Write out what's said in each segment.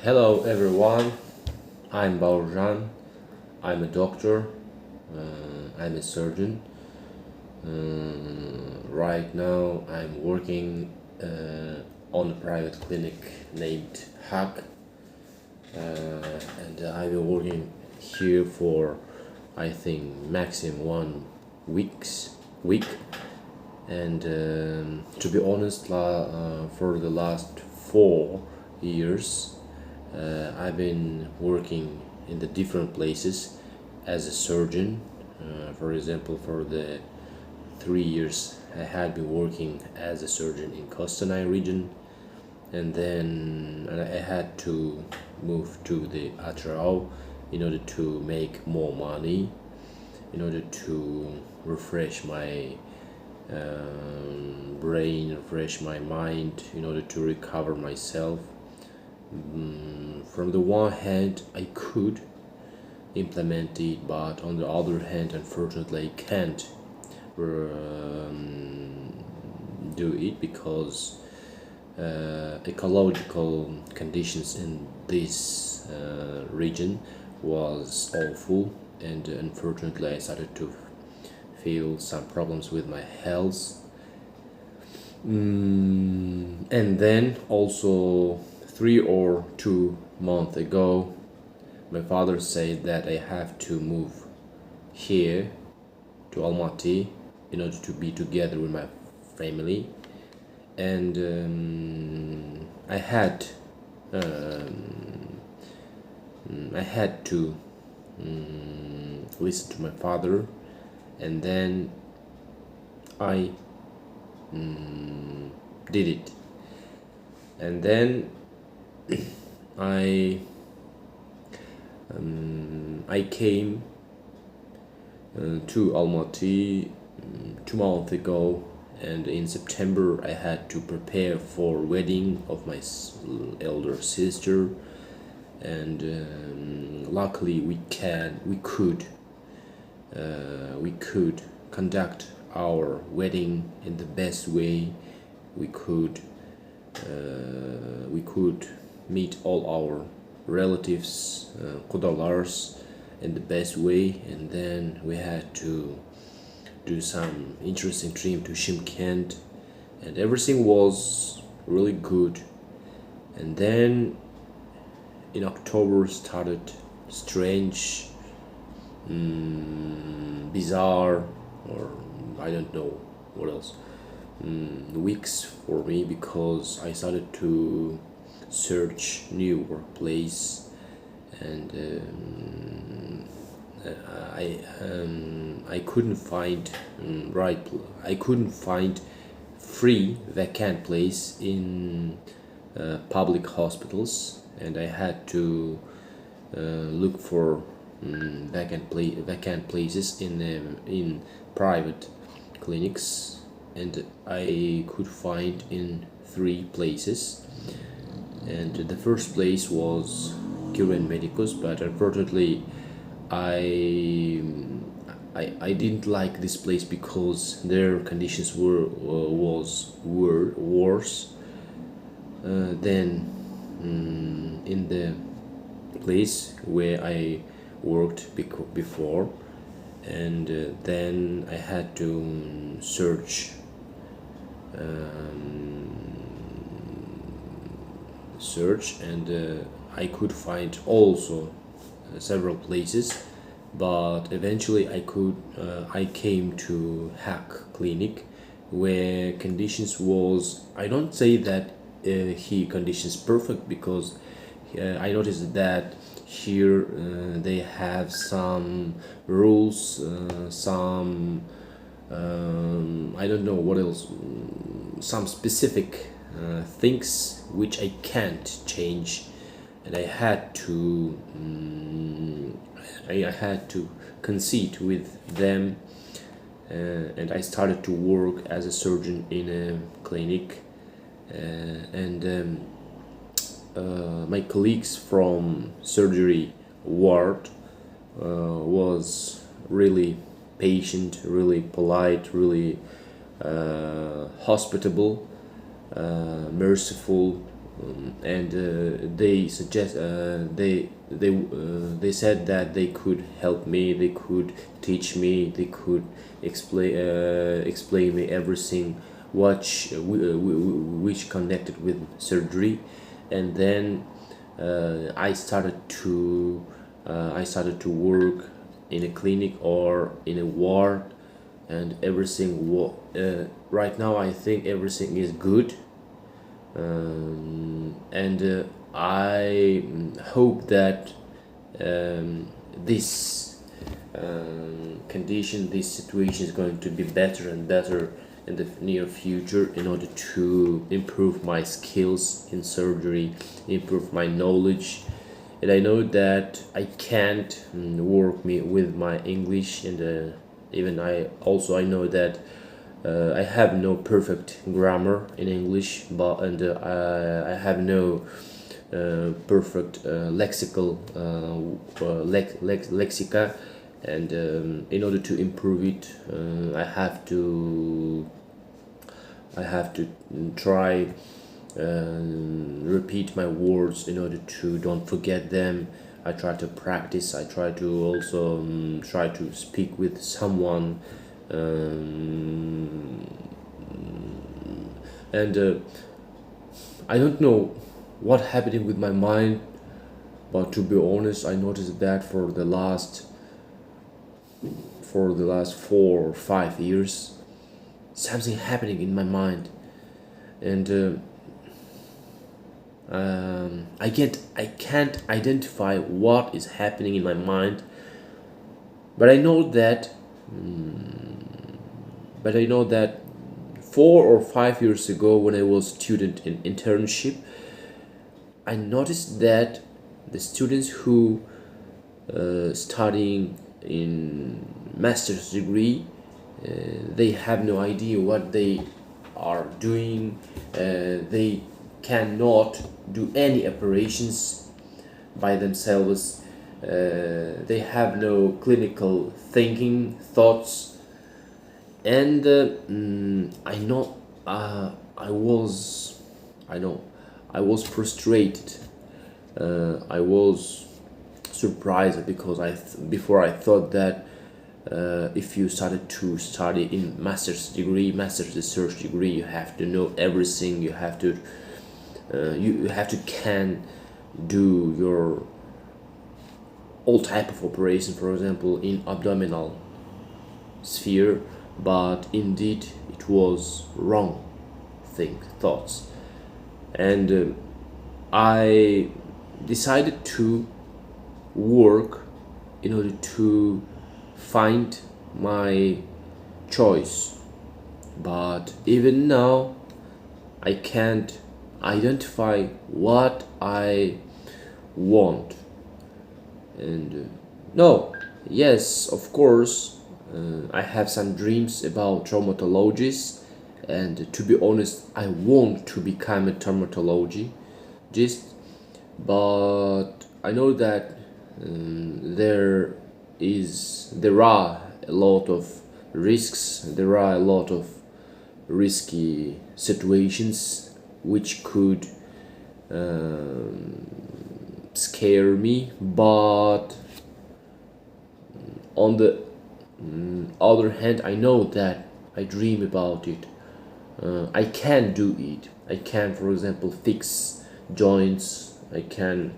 Hello everyone, I'm Baurjan. I'm a doctor, I'm a surgeon. Right now I'm working on a private clinic named Hack, and I've been working here for I think maximum 1 week. And to be honest, for the last 4 years, I've been working in the different places as a surgeon. For example, for the 3 years, I had been working as a surgeon in Kostanay region, and then I had to move to the Atrao in order to make more money, in order to refresh my brain, refresh my mind, in order to recover myself. From the one hand, I could implement it, but on the other hand, unfortunately, I can't do it because ecological conditions in this region was awful, and unfortunately, I started to feel some problems with my health. And then also 3 or 2 months ago, my father said that I have to move here to Almaty in order to be together with my family, and I had to listen to my father, and then I did it, and then I I came to Almaty 2 months ago, and in September I had to prepare for wedding of my elder sister, and luckily we could conduct our wedding in the best way. We could meet all our relatives, Qudalars, in the best way, and then we had to do some interesting trip to Shimkent, and everything was really good. And then in October started strange, bizarre, or I don't know what else, weeks for me, because I started to search new workplace, and I couldn't find I couldn't find free vacant place in public hospitals, and I had to look for vacant places in private clinics, and I could find in 3 places. And the first place was Curen Medicus, but unfortunately I didn't like this place because their conditions were worse than in the place where I worked before. And then I had to search, and I could find also several places, but eventually I came to Hack Clinic, where conditions was, I don't say that he conditions perfect, because I noticed that here they have some rules, some I don't know what else, some specific things which I can't change, and I had to concede with them, and I started to work as a surgeon in a clinic, and my colleagues from surgery ward was really patient, really polite, really hospitable, merciful, and they suggest they said that they could help me, they could teach me, they could explain me everything which connected with surgery. And then I started to work in a clinic or in a ward, and right now I think everything is good. And I hope that this condition, this situation is going to be better and better in the near future, in order to improve my skills in surgery, improve my knowledge. And I know that I can't work with my English, and even I know that I have no perfect grammar in English, I have no perfect lexica, and in order to improve it, I have to try repeat my words in order to don't forget them. I try to practice. I try to also try to speak with someone, and I don't know what happening with my mind, but to be honest, I noticed that for the last 4 or 5 years, something happening in my mind, and I can't identify what is happening in my mind, but I know that but I know that 4 or 5 years ago, when I was student in internship, I noticed that the students who studying in master's degree, they have no idea what they are doing. They cannot do any operations by themselves. They have no clinical thinking thoughts, and I was frustrated. I was surprised, because before I thought that if you started to study in master's research degree, you have to know everything. You have to can do your all type of operation, for example, in abdominal sphere. But indeed, it was wrong thoughts, and I decided to work in order to find my choice. But even now, I can't identify what I want. And no, yes, of course, I have some dreams about traumatologists, and to be honest, I want to become a traumatologist. But I know that there are a lot of risks. There are a lot of risky situations which could scare me. But on the other hand, I know that I dream about it. I can do it. I can, for example, fix joints. I can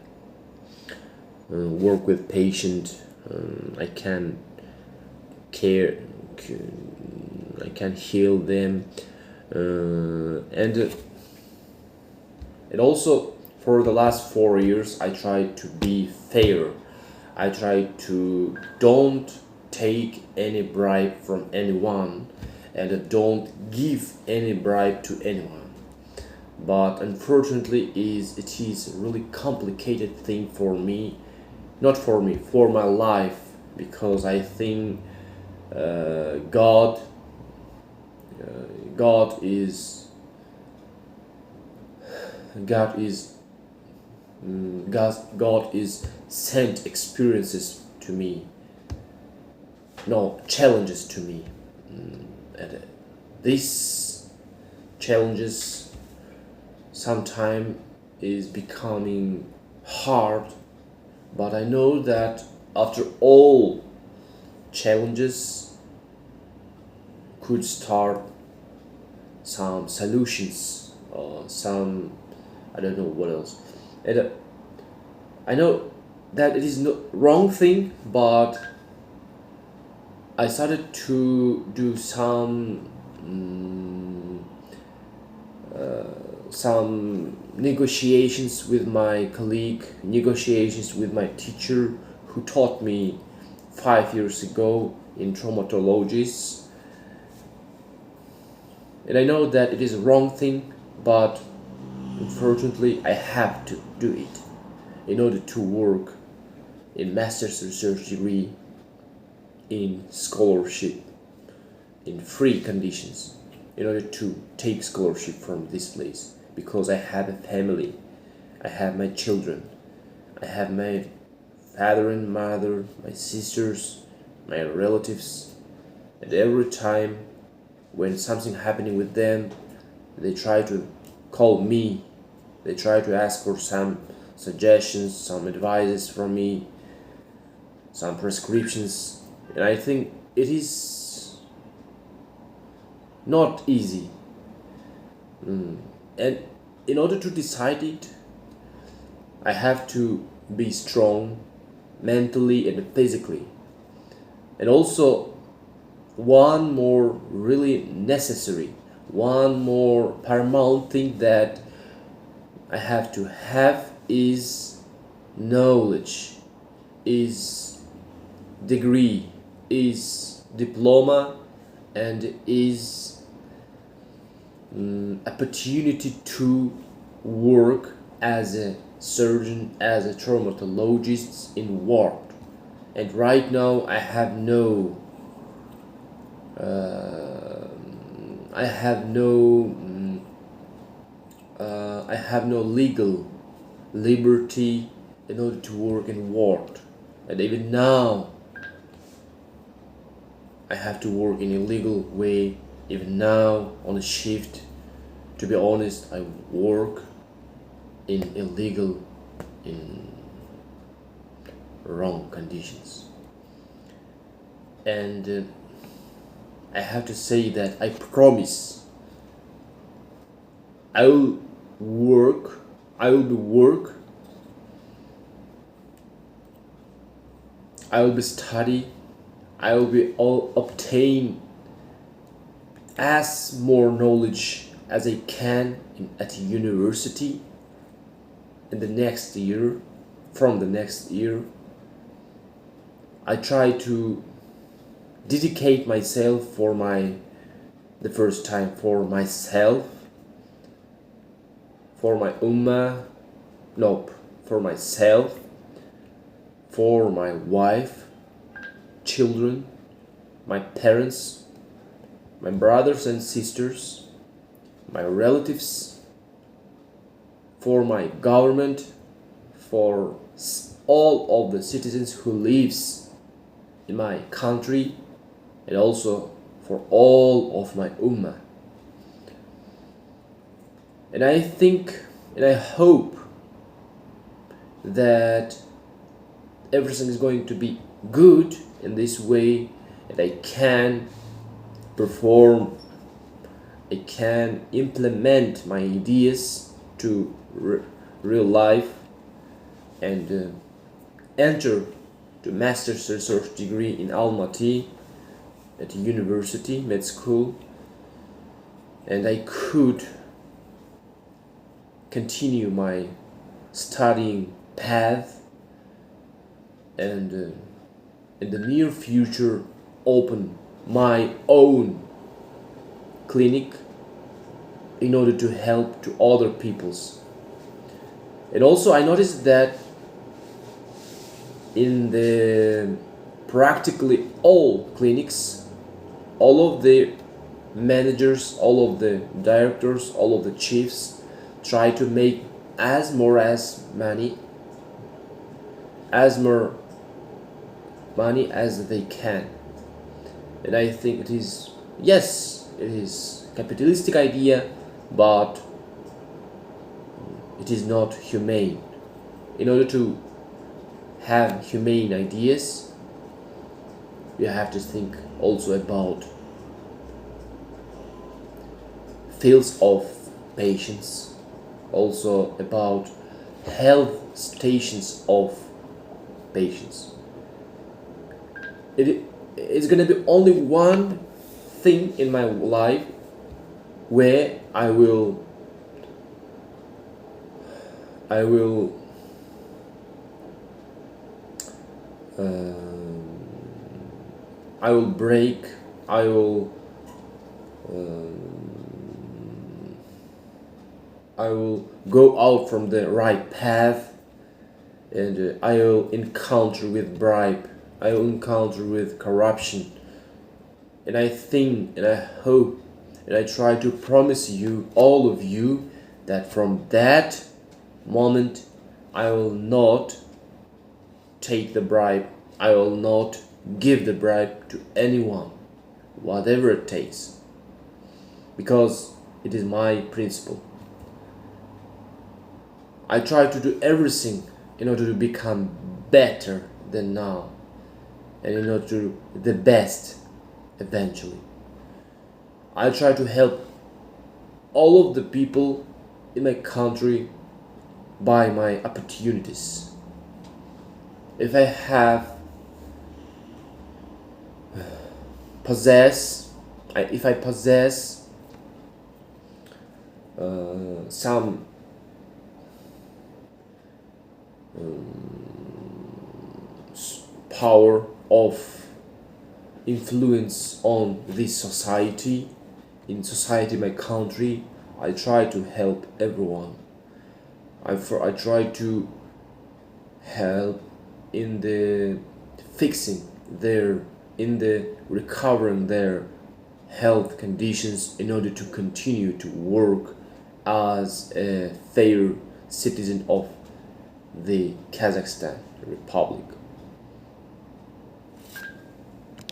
work with patient. I can care. I can heal them, and also for the last 4 years, I tried to be fair. I tried to don't take any bribe from anyone, and don't give any bribe to anyone. But unfortunately, it is a really complicated thing for me, not for me, for my life, because I think God is God is God is sent experiences to me, no challenges to me, and these challenges sometimes is becoming hard, but I know that after all challenges could start some solutions or some, I don't know what else. And I know that it is no wrong thing, but I started to do some negotiations with my colleague, negotiations with my teacher who taught me 5 years ago in traumatologies. And I know that it is a wrong thing, but unfortunately I have to do it in order to work in master's research degree, in scholarship, in free conditions, in order to take scholarship from this place, because I have a family, I have my children, I have my father and mother, my sisters, my relatives, and every time when something happening with them, they try to call me, they try to ask for some suggestions, some advices from me, some prescriptions, and I think it is not easy. And in order to decide it, I have to be strong mentally and physically. And also, one more really necessary, one more paramount thing that I have to have is knowledge, is degree, is diploma, and is opportunity to work as a surgeon, as a traumatologist in ward. And right now I have no I have no legal liberty in order to work in ward, and even now I have to work in a legal way. Even now on a shift, to be honest, I work in illegal, in wrong conditions, and I have to say that I promise I will work, I will be work, I will be study, I will be all obtain as more knowledge as I can at university in the next year. From the next year, I try to dedicate myself for the first time for myself, for my ummah, nope, for myself, for my wife, children, my parents, my brothers and sisters, my relatives, for my government, for all of the citizens who lives in my country, and also for all of my ummah. And I think and I hope that everything is going to be good in this way, and I can perform, I can implement my ideas to real life, and enter the master's research degree in Almaty at a university, med school, and I could continue my studying path, and in the near future open my own clinic in order to help to other peoples. And also I noticed that in the practically all clinics, all of the managers, all of the directors, all of the chiefs try to make as more money as they can. And I think it is, yes, it is capitalistic idea, but It is not humane. In order to have humane ideas, you have to think also about fields of patients, also about health stations of patients. It's gonna be only one thing in my life where I will break. I will go out from the right path, and I will encounter with bribe. I will encounter with corruption. And I think, and I hope, and I try to promise you, all of you, that from that moment I will not take the bribe. I will not give the bribe to anyone, whatever it takes, because it is my principle. I try to do everything in order to become better than now, and in order to do the best eventually. I try to help all of the people in my country by my opportunities. If I have possess some power of influence on this society, my country, I try to help everyone. I try to help in the fixing in the recovering their health conditions in order to continue to work as a fair citizen of the Kazakhstan Republic.